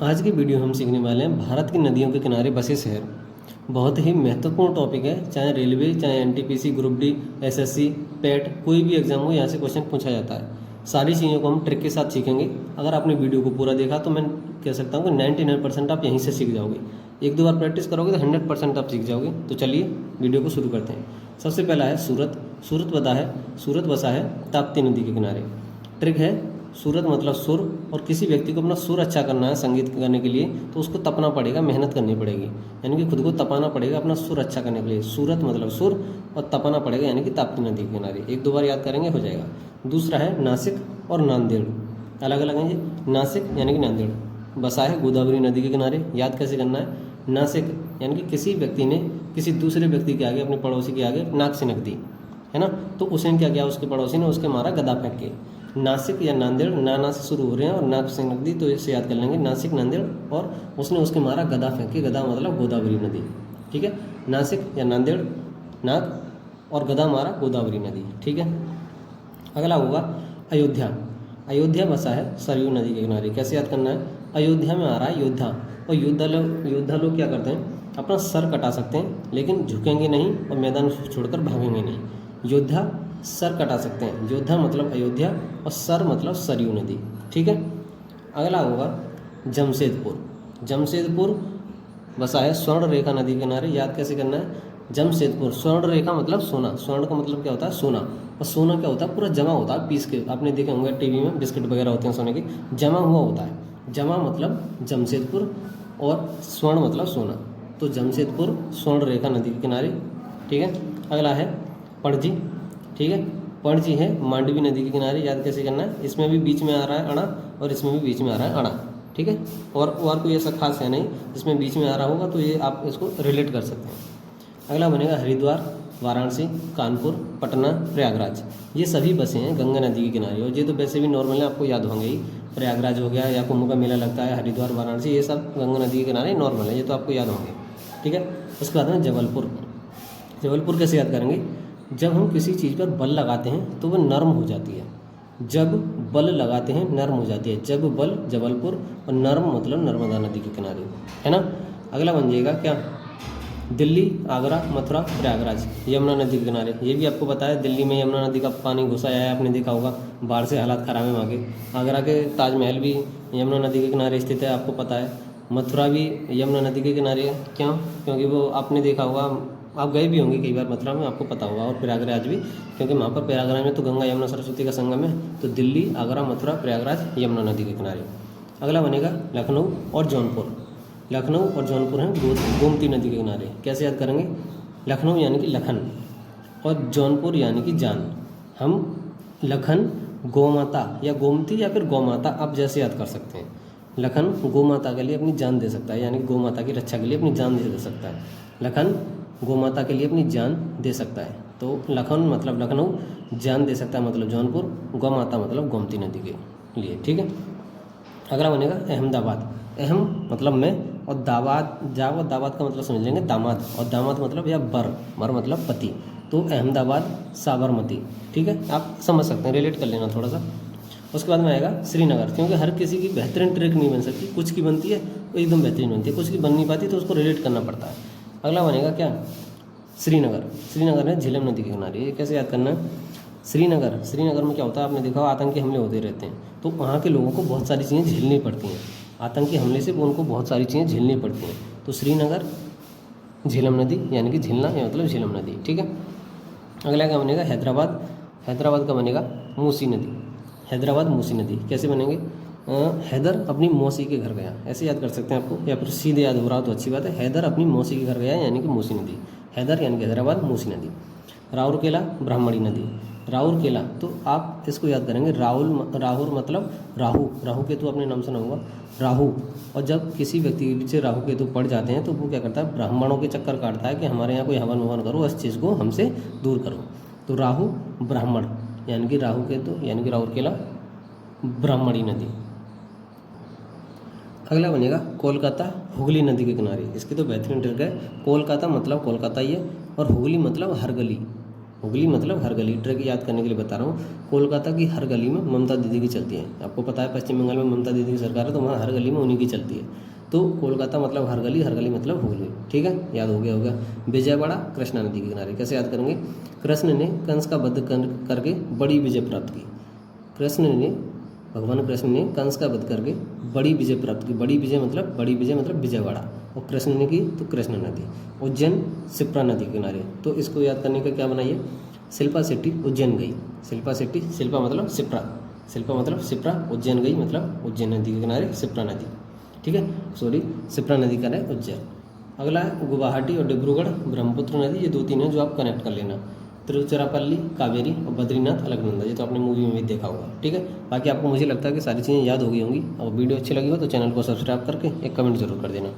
आज की वीडियो हम सीखने वाले हैं भारत की नदियों के किनारे बसे शहर। बहुत ही महत्वपूर्ण टॉपिक है, चाहे रेलवे, चाहे एनटीपीसी, ग्रुप डी, एसएससी, पेट, कोई भी एग्जाम हो यहाँ से क्वेश्चन पूछा जाता है। सारी चीज़ों को हम ट्रिक के साथ सीखेंगे। अगर आपने वीडियो को पूरा देखा तो मैं कह सकता हूँ कि 99% आप यहीं से सीख जाओगे। एक दो बार प्रैक्टिस करोगे तो 100% आप सीख जाओगे। तो चलिए वीडियो को शुरू करते हैं। सबसे पहला है सूरत। सूरत बसा है ताप्ती नदी के किनारे। ट्रिक है, सूरत मतलब सुर, और किसी व्यक्ति को अपना सुर अच्छा करना है संगीत गाने के लिए तो उसको तपना पड़ेगा, मेहनत करनी पड़ेगी, यानी कि खुद को तपाना पड़ेगा अपना सुर अच्छा करने के लिए। सूरत मतलब सुर और तपाना पड़ेगा, यानी कि ताप्ती नदी के किनारे। एक दो बार याद करेंगे हो जाएगा। दूसरा है नासिक और नांदेड़, अलग अलग हैं ये। नासिक यानी कि नांदेड़ बसा है गोदावरी नदी के किनारे। याद कैसे करना है? नासिक यानी कि किसी व्यक्ति ने किसी दूसरे व्यक्ति के आगे, अपने पड़ोसी के आगे नाक सिनक दी, है ना, तो उसने क्या किया, उसके पड़ोसी ने उसके मारा गदा फेंक के। नासिक या नांदेड़, नाना से शुरू हो रहे हैं और नाक से नक दी, तो इसे याद कर लेंगे नासिक नांदेड़। और उसने उसके मारा गदा फेंक के, गदा मतलब गोदावरी नदी, ठीक है। नासिक या नांदेड़, नाक और गदा मारा गोदावरी नदी, ठीक है। अगला होगा अयोध्या। अयोध्या बसा है सरयू नदी के किनारे। कैसे याद करना है? अयोध्या में आ रहा है योद्धा, और योद्धा लोग क्या करते हैं, अपना सर कटा सकते हैं लेकिन झुकेंगे नहीं और मैदान छोड़कर भागेंगे नहीं। योद्धा सर कटा सकते हैं। योद्धा मतलब अयोध्या और सर मतलब सरयू नदी, ठीक है। अगला होगा जमशेदपुर। जमशेदपुर बसा है स्वर्ण रेखा नदी के किनारे। याद कैसे करना है? जमशेदपुर, स्वर्ण रेखा मतलब सोना। स्वर्ण का मतलब क्या होता है? सोना। और सोना क्या होता है? पूरा जमा होता है पीस के। आपने देखे होंगे टीवी में बिस्किट वगैरह होते हैं सोने के, जमा हुआ होता है। जमा मतलब जमशेदपुर और स्वर्ण मतलब सोना। तो जमशेदपुर स्वर्ण रेखा नदी के किनारे, ठीक है। अगला है पणजी, ठीक है। पणजी है मांडवी नदी के किनारे। याद कैसे करना है? इसमें भी बीच में आ रहा है अणा और इसमें भी बीच में आ रहा है अणा, ठीक है। और कोई ऐसा खास है नहीं जिसमें बीच में आ रहा होगा, तो ये आप इसको रिलेट कर सकते हैं। अगला बनेगा हरिद्वार, वाराणसी, कानपुर, पटना, प्रयागराज। ये सभी बसें हैं गंगा नदी के किनारे, और ये तो वैसे भी नॉर्मल है, आपको याद होंगे ही। प्रयागराज हो गया, या कुंभ का मेला लगता है, हरिद्वार, वाराणसी, ये सब गंगा नदी के किनारे नॉर्मल है, ये तो आपको याद होंगे, ठीक है। उसके बाद में जबलपुर। जबलपुर कैसे याद करेंगे? जब हम किसी चीज़ पर बल लगाते हैं तो वह नर्म हो जाती है। जब बल लगाते हैं नर्म हो जाती है। जब बल जबलपुर, और नर्म मतलब नर्मदा नदी के किनारे, है ना। अगला बन जाएगा क्या? दिल्ली, आगरा, मथुरा, प्रयागराज, यमुना नदी के किनारे। ये भी आपको पता है, दिल्ली में यमुना नदी का पानी घुसा आया है, आपने देखा होगा, बाढ़ से हालात ख़राब है वहाँ के। आगरा के ताजमहल भी यमुना नदी के किनारे स्थित है, आपको पता है। मथुरा भी यमुना नदी के किनारे है। क्यों? क्योंकि वो आपने देखा होगा, आप गए भी होंगे कई बार मथुरा में, आपको पता होगा। और प्रयागराज भी, क्योंकि वहाँ पर प्रयागराज में तो गंगा यमुना सरस्वती का संगम है। तो दिल्ली, आगरा, मथुरा, प्रयागराज, यमुना नदी के किनारे। अगला बनेगा लखनऊ और जौनपुर। लखनऊ और जौनपुर हैं गोमती नदी के किनारे। कैसे याद करेंगे? लखनऊ यानी कि लखन, और जौनपुर यानी कि जान। हम लखन गौमाता या गोमती या फिर गौमाता, आप जैसे याद कर सकते हैं। लखन गौमाता के लिए अपनी जान दे सकता है, यानी गौमाता की रक्षा के लिए अपनी जान दे सकता है। लखन गौमाता के लिए अपनी जान दे सकता है। तो लखन मतलब लखनऊ, जान दे सकता है मतलब जौनपुर, गौमाता मतलब गोमती नदी के लिए, ठीक है। अगला बनेगा अहमदाबाद। अहम मतलब मैं, और दावाद का मतलब समझ लेंगे दामाद, और दामाद मतलब या बर मतलब पति। तो अहमदाबाद, साबरमती, ठीक है, आप समझ सकते हैं, रिलेट कर लेना थोड़ा सा। उसके बाद में आएगा श्रीनगर, क्योंकि हर किसी की बेहतरीन ट्रिक नहीं बन सकती, कुछ की बनती है वो एकदम बेहतरीन बनती है, कुछ की बन नहीं पाती तो उसको रिलेट करना पड़ता है। अगला बनेगा क्या? श्रीनगर। श्रीनगर है झेलम नदी के किनारे। ये कैसे याद करना है? श्रीनगर में क्या होता है, आपने देखा आतंकी हमले होते रहते हैं, तो वहाँ के लोगों को बहुत सारी चीज़ें झेलनी पड़ती हैं। आतंकी हमले से उनको बहुत सारी चीज़ें झेलनी पड़ती हैं। तो श्रीनगर, झेलम नदी यानी कि झेलना या मतलब झेलम नदी, ठीक है। अगला क्या बनेगा? हैदराबाद। हैदराबाद का बनेगा मूसी नदी। हैदराबाद मूसी नदी कैसे बनेंगे? हैदर अपनी मौसी के घर गया, ऐसे याद कर सकते हैं आपको, या फिर सीधे याद हो रहा हो तो अच्छी बात है। हैदर अपनी मौसी के घर गया यानी कि मूसी नदी। हैदर यानी कि हैदराबाद, मूसी नदी। राउरकेला, ब्राह्मणी नदी। राउरकेला, तो आप इसको याद करेंगे, राहुल मतलब राहु केतु आपने नाम सुना होगा, राहु। और जब किसी व्यक्ति के पीछे राहु केतु पड़ जाते हैं तो वो क्या करता है, ब्राह्मणों के चक्कर काटता है कि हमारे यहाँ कोई हवन ववन करो, इस चीज़ को हमसे दूर करो। तो राहु ब्राह्मण यानी कि राहु केतु यानी कि राउरकेला, ब्राह्मणी नदी। अगला बनेगा कोलकाता, हुगली नदी के किनारे। इसकी तो बेहतरीन ट्रिक है। कोलकाता मतलब कोलकाता ही है, और हुगली मतलब हर गली, हुगली मतलब हर गली, ट्रैक याद करने के लिए बता रहा हूँ। कोलकाता की हर गली में ममता दीदी की चलती है। आपको पता है पश्चिम बंगाल में ममता दीदी की सरकार है, तो वहाँ हर गली में उन्हीं की चलती है। तो कोलकाता मतलब हर गली मतलब हुगली। ठीक है, याद हो गया होगा। विजयवाड़ा कृष्णा नदी के किनारे, कैसे याद करेंगे? कृष्ण ने कंस का वध करके बड़ी विजय प्राप्त की। भगवान कृष्ण ने कंस का वध करके बड़ी विजय प्राप्त की। बड़ी विजय मतलब विजयवाड़ा। और कृष्ण ने की तो कृष्णा नदी। उज्जैन शिप्रा नदी के किनारे, तो इसको याद करने का क्या बनाइए? शिल्पा शेट्टी उज्जैन गई। शिल्पा मतलब शिप्रा, उज्जैन गई मतलब उज्जैन नदी के किनारे शिप्रा नदी। ठीक है, शिप्रा नदी का है उज्जैन। अगला है गुवाहाटी और डिब्रूगढ़ ब्रह्मपुत्र नदी, ये 2-3 है जो आप कनेक्ट कर लेना। तिरुचिरापल्ली कावेरी और बद्रीनाथ अलकनंदा, ये तो आपने मूवी में भी देखा होगा। ठीक है, बाकी आपको मुझे लगता है कि सारी चीज़ें याद हो गई होंगी। और वीडियो अच्छी लगी हो तो चैनल को सब्सक्राइब करके एक कमेंट जरूर कर देना।